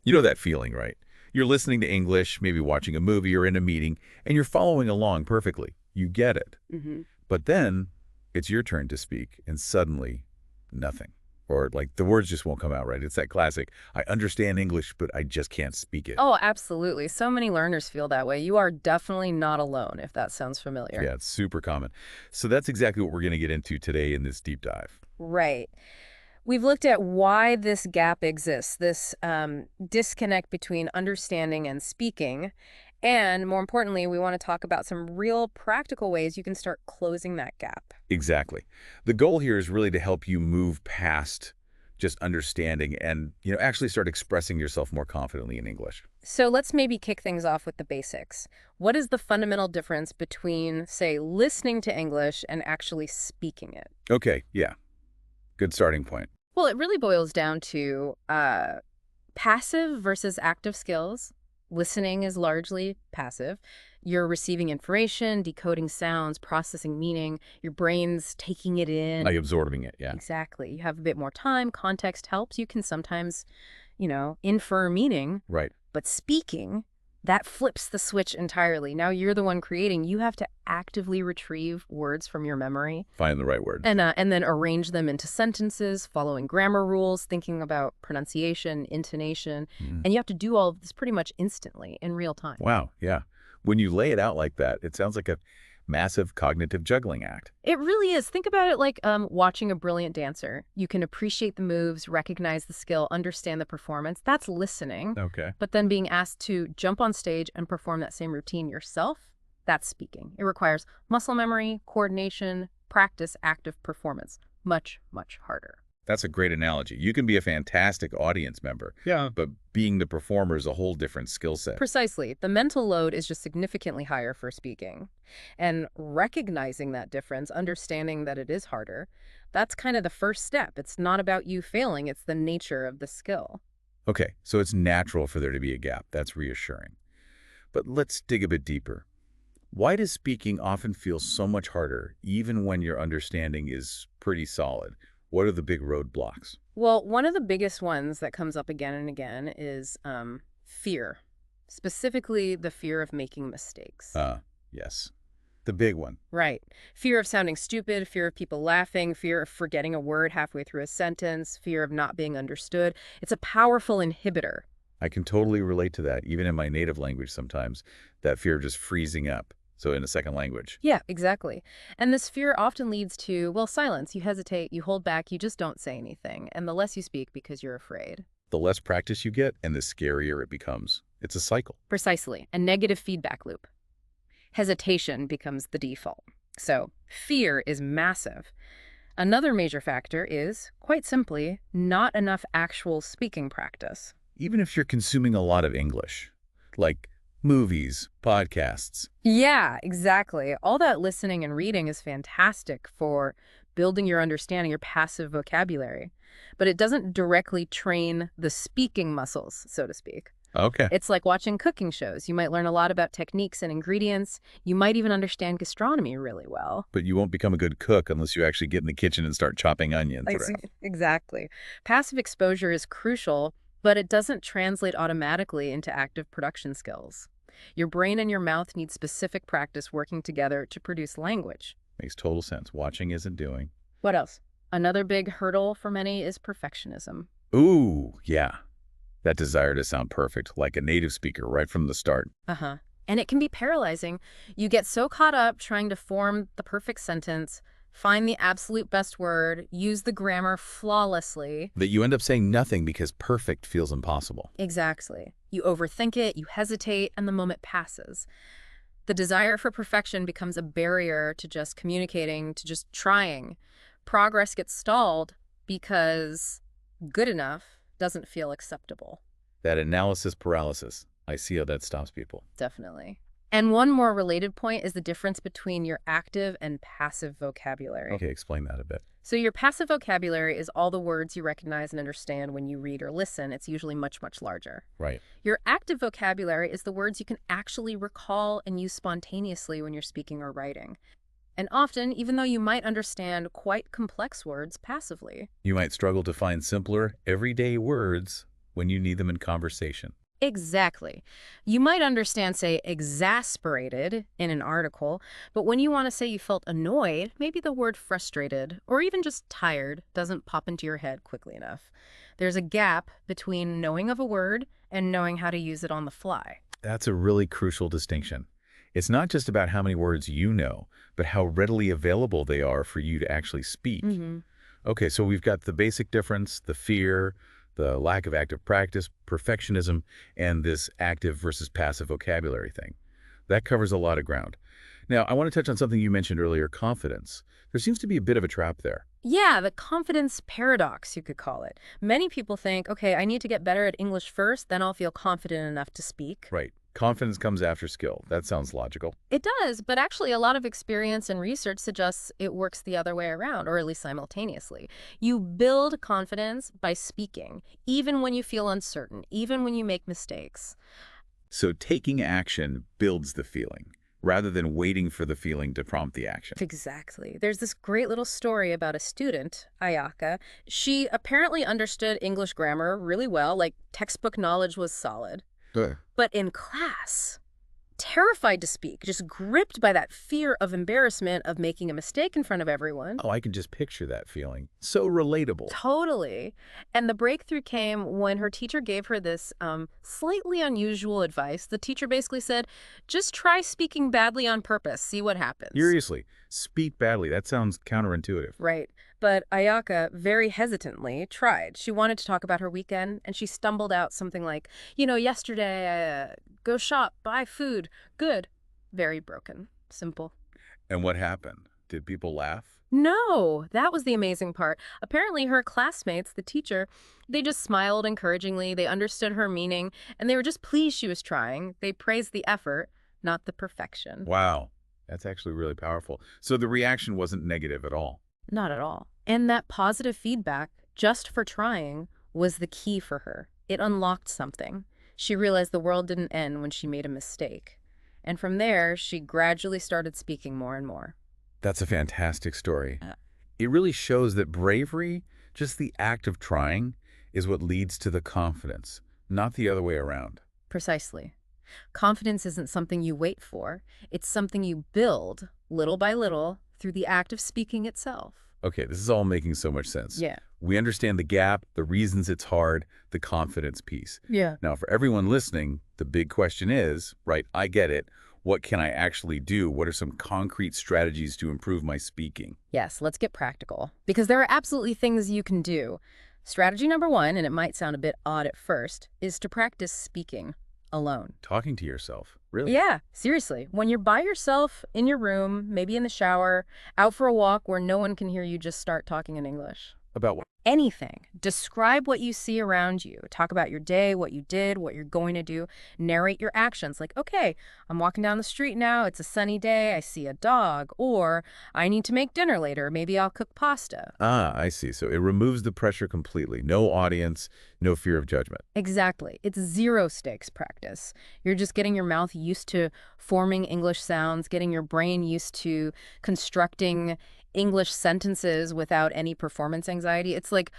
You know that feeling, right? You're listening to English, maybe watching a movie or in a meeting, and you're following along perfectly. You get it. Hmm. But then it's your turn to speak, and suddenly nothing. Or like the words just won't come out right. It's that classic, I understand English, but I just can't speak it. Oh, absolutely. So many learners feel that way. You are definitely not alone, if that sounds familiar. Yeah, it's super common. So that's exactly what we're going to get into today in this deep dive. Right. We've looked at why this gap exists, this disconnect between understanding and speaking. And more importantly, we want to talk about some real practical ways you can start closing that gap. Exactly. The goal here is really to help you move past just understanding and, actually start expressing yourself more confidently in English. So let's maybe kick things off with the basics. What is the fundamental difference between, say, listening to English and actually speaking it? Okay, yeah, good starting point. Well, it really boils down to passive versus active skills. Listening is largely passive. You're receiving information, decoding sounds, processing meaning. Your brain's taking it in. Like absorbing it, yeah. Exactly. You have a bit more time. Context helps. You can sometimes, infer meaning. Right. But speaking, that flips the switch entirely. Now you're the one creating. You have to actively retrieve words from your memory Find the right word. and then arrange them into sentences, following grammar rules, thinking about pronunciation, intonation. Mm. And you have to do all of this pretty much instantly in real time. Wow, yeah. When you lay it out like that, it sounds like a massive cognitive juggling act. It really is. Think about it like watching a brilliant dancer. You can appreciate the moves, recognize the skill, understand the performance. That's listening. Okay. But then being asked to jump on stage and perform that same routine yourself, that's speaking. It requires muscle memory, coordination, practice, active performance. Much, much harder. That's a great analogy. You can be a fantastic audience member. Yeah. But being the performer is a whole different skill set. Precisely. The mental load is just significantly higher for speaking. And recognizing that difference, understanding that it is harder, that's kind of the first step. It's not about you failing, it's the nature of the skill. Okay, so it's natural for there to be a gap. That's reassuring. But let's dig a bit deeper. Why does speaking often feel so much harder, even when your understanding is pretty solid? What are the big roadblocks? Well, one of the biggest ones that comes up again and again is fear, specifically the fear of making mistakes. Yes. The big one. Right. Fear of sounding stupid, fear of people laughing, fear of forgetting a word halfway through a sentence, fear of not being understood. It's a powerful inhibitor. I can totally relate to that, even in my native language sometimes, that fear of just freezing up. So in a second language. Yeah, exactly. And this fear often leads to, well, silence. You hesitate, you hold back, you just don't say anything. And the less you speak because you're afraid. The less practice you get, and the scarier it becomes. It's a cycle. Precisely. A negative feedback loop. Hesitation becomes the default. So fear is massive. Another major factor is, quite simply, not enough actual speaking practice. Even if you're consuming a lot of English, like movies, podcasts. Yeah, exactly. All that listening and reading is fantastic for building your understanding, your passive vocabulary. But it doesn't directly train the speaking muscles, so to speak. Okay. It's like watching cooking shows. You might learn a lot about techniques and ingredients. You might even understand gastronomy really well. But you won't become a good cook unless you actually get in the kitchen and start chopping onions. Exactly. Passive exposure is crucial, but it doesn't translate automatically into active production skills. Your brain and your mouth need specific practice working together to produce language. Makes total sense. Watching isn't doing. What else? Another big hurdle for many is perfectionism. Ooh, yeah. That desire to sound perfect, like a native speaker right from the start. Uh-huh. And it can be paralyzing. You get so caught up trying to form the perfect sentence, find the absolute best word, use the grammar flawlessly. That you end up saying nothing because perfect feels impossible. Exactly. You overthink it, you hesitate, and the moment passes. The desire for perfection becomes a barrier to just communicating, to just trying. Progress gets stalled because good enough doesn't feel acceptable. That analysis paralysis. I see how that stops people. Definitely. And one more related point is the difference between your active and passive vocabulary. Okay, explain that a bit. So your passive vocabulary is all the words you recognize and understand when you read or listen. It's usually much, much larger. Right. Your active vocabulary is the words you can actually recall and use spontaneously when you're speaking or writing. And often, even though you might understand quite complex words passively. You might struggle to find simpler, everyday words when you need them in conversation. Exactly. You might understand, say, exasperated in an article, but when you want to say you felt annoyed, maybe the word frustrated or even just tired doesn't pop into your head quickly enough. There's a gap between knowing of a word and knowing how to use it on the fly. That's a really crucial distinction. It's not just about how many words you know, but how readily available they are for you to actually speak. Hmm. Okay, so we've got the basic difference, the fear, the lack of active practice, perfectionism, and this active versus passive vocabulary thing. That covers a lot of ground. Now, I want to touch on something you mentioned earlier, confidence. There seems to be a bit of a trap there. Yeah, the confidence paradox, you could call it. Many people think, okay, I need to get better at English first, then I'll feel confident enough to speak. Right. Confidence comes after skill. That sounds logical. It does, but actually a lot of experience and research suggests it works the other way around, or at least simultaneously. You build confidence by speaking, even when you feel uncertain, even when you make mistakes. So taking action builds the feeling, rather than waiting for the feeling to prompt the action. Exactly. There's this great little story about a student, Ayaka. She apparently understood English grammar really well, like textbook knowledge was solid. Ugh. But in class, terrified to speak, just gripped by that fear of embarrassment of making a mistake in front of everyone. Oh, I can just picture that feeling. So relatable. Totally. And the breakthrough came when her teacher gave her this slightly unusual advice. The teacher basically said, just try speaking badly on purpose, see what happens. Seriously, speak badly. That sounds counterintuitive. Right. But Ayaka very hesitantly tried. She wanted to talk about her weekend, and she stumbled out something like, yesterday I go shop, buy food, good. Very broken. Simple. And what happened? Did people laugh? No, that was the amazing part. Apparently her classmates, the teacher, they just smiled encouragingly. They understood her meaning, and they were just pleased she was trying. They praised the effort, not the perfection. Wow, that's actually really powerful. So the reaction wasn't negative at all. Not at all. And that positive feedback, just for trying, was the key for her. It unlocked something. She realized the world didn't end when she made a mistake. And from there, she gradually started speaking more and more. That's a fantastic story. It really shows that bravery, just the act of trying, is what leads to the confidence, not the other way around. Precisely. Confidence isn't something you wait for. It's something you build, little by little, through the act of speaking itself. Okay, this is all making so much sense. Yeah. We understand the gap, the reasons it's hard, the confidence piece. Yeah. Now, for everyone listening, the big question is, right, I get it. What can I actually do? What are some concrete strategies to improve my speaking? Yes, let's get practical. Because there are absolutely things you can do. Strategy number one, and it might sound a bit odd at first, is to practice speaking alone. Talking to yourself. Really? Yeah, seriously. When you're by yourself in your room, maybe in the shower, out for a walk where no one can hear you, just start talking in English. About what? Anything. Describe what you see around you. Talk about your day, what you did, what you're going to do. Narrate your actions. Like, okay, I'm walking down the street now. It's a sunny day. I see a dog. Or I need to make dinner later. Maybe I'll cook pasta. Ah, I see. So it removes the pressure completely. No audience, no fear of judgment. Exactly. It's zero stakes practice. You're just getting your mouth used to forming English sounds, getting your brain used to constructing English sentences without any performance anxiety. It's like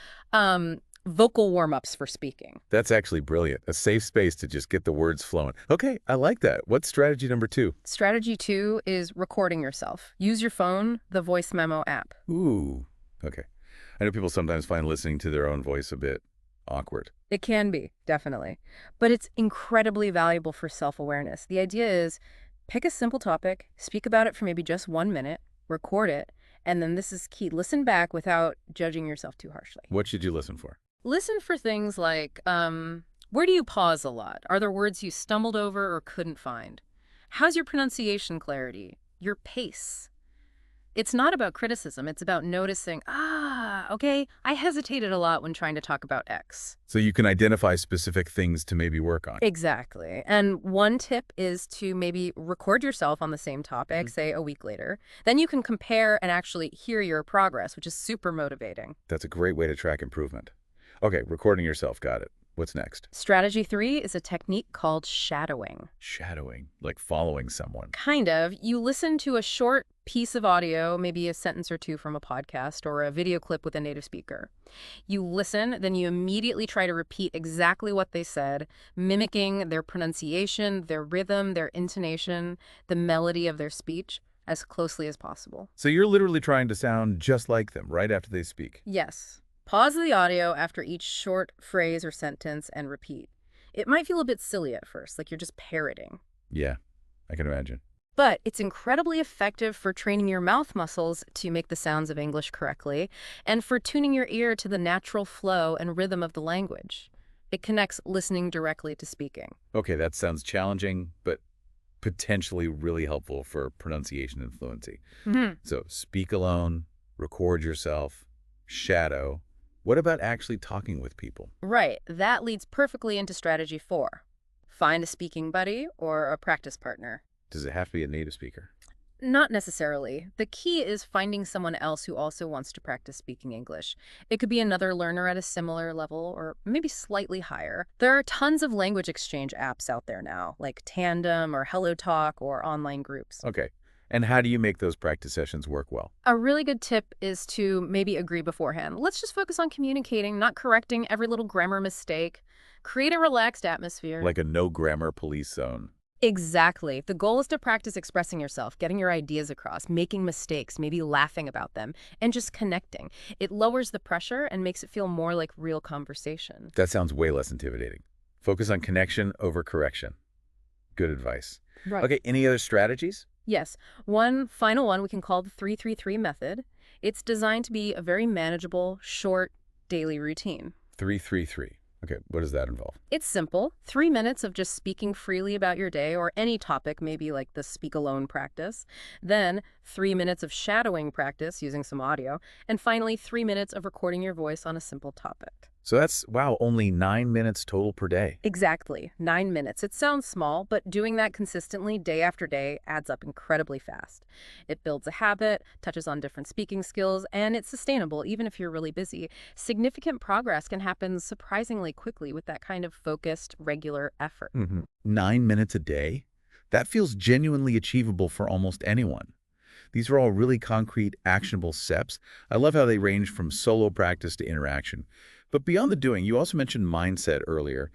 vocal warm-ups for speaking. That's actually brilliant. A safe space to just get the words flowing. Okay, I like that. What's strategy number 2? Strategy 2 is recording yourself. Use your phone, the voice memo app. Ooh, okay. I know people sometimes find listening to their own voice a bit awkward. It can be, definitely. But it's incredibly valuable for self-awareness. The idea is pick a simple topic, speak about it for maybe just 1 minute, record it, and then this is key. Listen back without judging yourself too harshly. What should you listen for? Listen for things like, where do you pause a lot? Are there words you stumbled over or couldn't find? How's your pronunciation clarity? Your pace? It's not about criticism. It's about noticing, okay, I hesitated a lot when trying to talk about X. So you can identify specific things to maybe work on. Exactly. And one tip is to maybe record yourself on the same topic, say a week later. Then you can compare and actually hear your progress, which is super motivating. That's a great way to track improvement. Okay, recording yourself, got it. What's next? Strategy 3 is a technique called shadowing. Shadowing, like following someone. Kind of. You listen to a short piece of audio, maybe a sentence or two from a podcast or a video clip with a native speaker. You listen, then you immediately try to repeat exactly what they said, mimicking their pronunciation, their rhythm, their intonation, the melody of their speech as closely as possible. So you're literally trying to sound just like them right after they speak. Yes. Pause the audio after each short phrase or sentence and repeat. It might feel a bit silly at first, like you're just parroting. Yeah, I can imagine. But it's incredibly effective for training your mouth muscles to make the sounds of English correctly and for tuning your ear to the natural flow and rhythm of the language. It connects listening directly to speaking. Okay, that sounds challenging, but potentially really helpful for pronunciation and fluency. Mhm. So speak alone, record yourself, shadow. What about actually talking with people? Right. That leads perfectly into strategy 4. Find a speaking buddy or a practice partner. Does it have to be a native speaker? Not necessarily. The key is finding someone else who also wants to practice speaking English. It could be another learner at a similar level or maybe slightly higher. There are tons of language exchange apps out there now, like Tandem or HelloTalk or online groups. Okay. And how do you make those practice sessions work well? A really good tip is to maybe agree beforehand. Let's just focus on communicating, not correcting every little grammar mistake. Create a relaxed atmosphere. Like a no grammar police zone. Exactly. The goal is to practice expressing yourself, getting your ideas across, making mistakes, maybe laughing about them, and just connecting. It lowers the pressure and makes it feel more like real conversation. That sounds way less intimidating. Focus on connection over correction. Good advice. Right. Okay, any other strategies? Yes. One final one we can call the 333 method. It's designed to be a very manageable, short, daily routine. 333. Okay, what does that involve? It's simple. 3 minutes of just speaking freely about your day or any topic, maybe like the speak alone practice. Then 3 minutes of shadowing practice using some audio. And finally, 3 minutes of recording your voice on a simple topic. So that's, wow, only 9 minutes total per day. Exactly. 9 minutes. It sounds small, but doing that consistently day after day adds up incredibly fast. It builds a habit, touches on different speaking skills, and it's sustainable even if you're really busy. Significant progress can happen surprisingly quickly with that kind of focused, regular effort. 9 minutes a day? That feels genuinely achievable for almost anyone. These are all really concrete, actionable steps. I love how they range from solo practice to interaction. But beyond the doing, you also mentioned mindset earlier.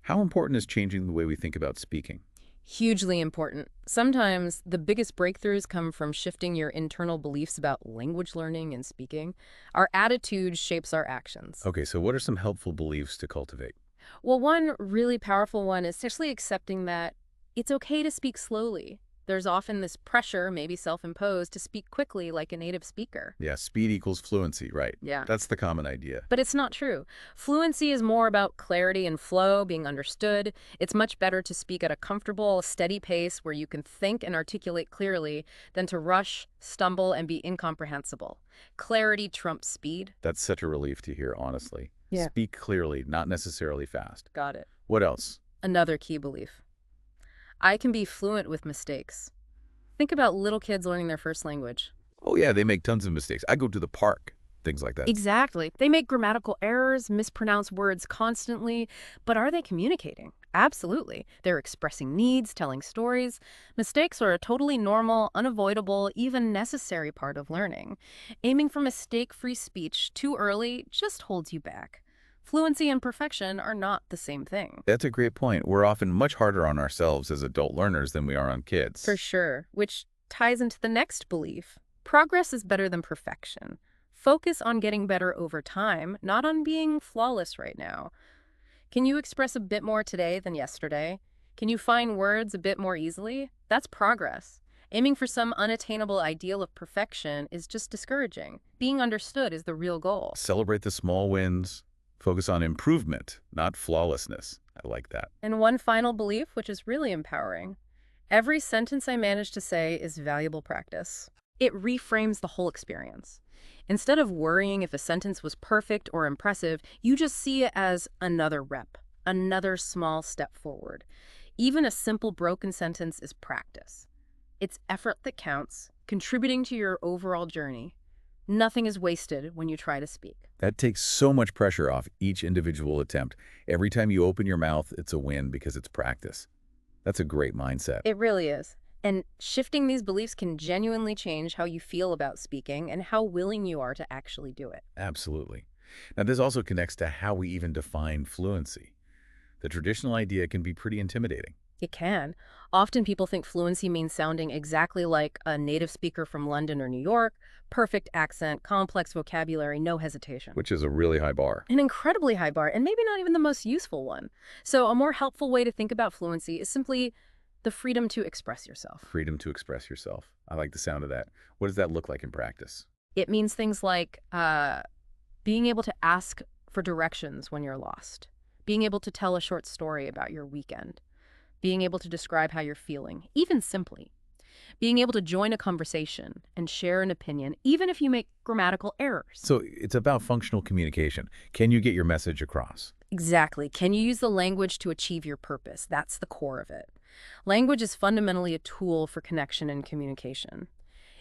How important is changing the way we think about speaking? Hugely important. Sometimes the biggest breakthroughs come from shifting your internal beliefs about language learning and speaking. Our attitude shapes our actions. Okay, so what are some helpful beliefs to cultivate? Well, one really powerful one is actually accepting that it's okay to speak slowly. There's often this pressure, maybe self-imposed, to speak quickly like a native speaker. Yeah, speed equals fluency, right? Yeah. That's the common idea. But it's not true. Fluency is more about clarity and flow, being understood. It's much better to speak at a comfortable, steady pace where you can think and articulate clearly than to rush, stumble, and be incomprehensible. Clarity trumps speed. That's such a relief to hear, honestly. Yeah. Speak clearly, not necessarily fast. Got it. What else? Another key belief. I can be fluent with mistakes. Think about little kids learning their first language. Oh yeah, they make tons of mistakes. I go to the park, things like that. Exactly. They make grammatical errors, mispronounce words constantly, but are they communicating? Absolutely. They're expressing needs, telling stories. Mistakes are a totally normal, unavoidable, even necessary part of learning. Aiming for mistake-free speech too early just holds you back. Fluency and perfection are not the same thing. That's a great point. We're often much harder on ourselves as adult learners than we are on kids. For sure, which ties into the next belief. Progress is better than perfection. Focus on getting better over time, not on being flawless right now. Can you express a bit more today than yesterday? Can you find words a bit more easily? That's progress. Aiming for some unattainable ideal of perfection is just discouraging. Being understood is the real goal. Celebrate the small wins. Focus on improvement, not flawlessness. I like that. And one final belief, which is really empowering. Every sentence I manage to say is valuable practice. It reframes the whole experience. Instead of worrying if a sentence was perfect or impressive, you just see it as another rep, another small step forward. Even a simple broken sentence is practice. It's effort that counts, contributing to your overall journey. Nothing is wasted when you try to speak. That takes so much pressure off each individual attempt. Every time you open your mouth, it's a win because it's practice. That's a great mindset. It really is. And shifting these beliefs can genuinely change how you feel about speaking and how willing you are to actually do it. Absolutely. Now, this also connects to how we even define fluency. The traditional idea can be pretty intimidating. It can. Often people think fluency means sounding exactly like a native speaker from London or New York, perfect accent, complex vocabulary, no hesitation. Which is a really high bar. An incredibly high bar, and maybe not even the most useful one. So a more helpful way to think about fluency is simply the freedom to express yourself. Freedom to express yourself. I like the sound of that. What does that look like in practice? It means things like being able to ask for directions when you're lost, being able to tell a short story about your weekend, being able to describe how you're feeling, even simply, being able to join a conversation and share an opinion, even if you make grammatical errors. So it's about functional communication. Can you get your message across? Exactly. Can you use the language to achieve your purpose? That's the core of it. Language is fundamentally a tool for connection and communication.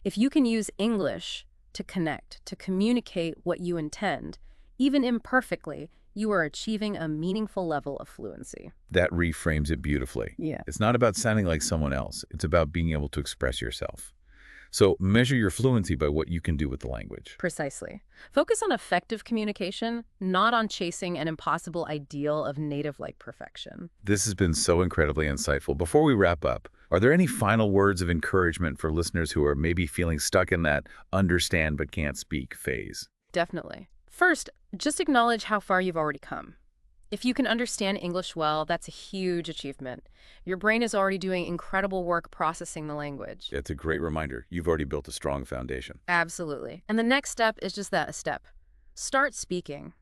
If you can use English to connect, to communicate what you intend, even imperfectly, you are achieving a meaningful level of fluency. That reframes it beautifully. Yeah. It's not about sounding like someone else. It's about being able to express yourself. So measure your fluency by what you can do with the language. Precisely. Focus on effective communication, not on chasing an impossible ideal of native-like perfection. This has been so incredibly insightful. Before we wrap up, are there any final words of encouragement for listeners who are maybe feeling stuck in that understand but can't speak phase? Definitely. First, just acknowledge how far you've already come. If you can understand English well, that's a huge achievement. Your brain is already doing incredible work processing the language. It's a great reminder. You've already built a strong foundation. Absolutely. And the next step is just that, a step. Start speaking.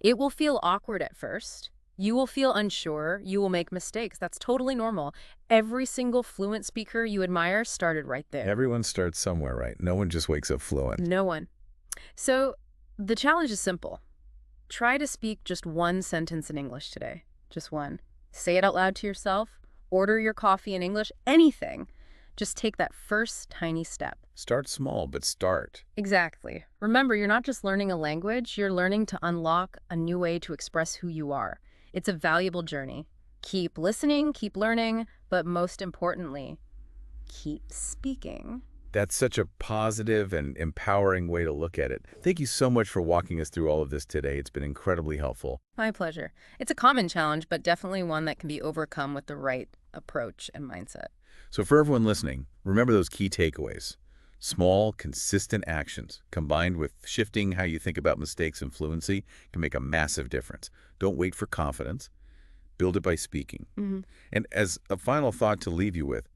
It will feel awkward at first. You will feel unsure. You will make mistakes. That's totally normal. Every single fluent speaker you admire started right there. Everyone starts somewhere, right? No one just wakes up fluent. No one. So the challenge is simple. Try to speak just one sentence in English today. Just one. Say it out loud to yourself. Order your coffee in English. Anything. Just take that first tiny step. Start small, but start. Exactly. Remember, you're not just learning a language, you're learning to unlock a new way to express who you are. It's a valuable journey. Keep listening, keep learning, but most importantly, keep speaking. That's such a positive and empowering way to look at it. Thank you so much for walking us through all of this today. It's been incredibly helpful. My pleasure. It's a common challenge, but definitely one that can be overcome with the right approach and mindset. So for everyone listening, remember those key takeaways. Small, consistent actions combined with shifting how you think about mistakes and fluency can make a massive difference. Don't wait for confidence. Build it by speaking. And as a final thought to leave you with,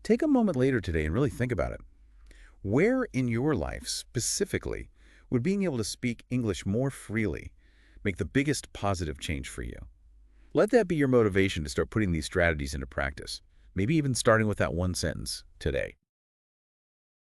take a moment later today and really think about it. Where in your life specifically would being able to speak English more freely make the biggest positive change for you? Let that be your motivation to start putting these strategies into practice, maybe even starting with that one sentence today.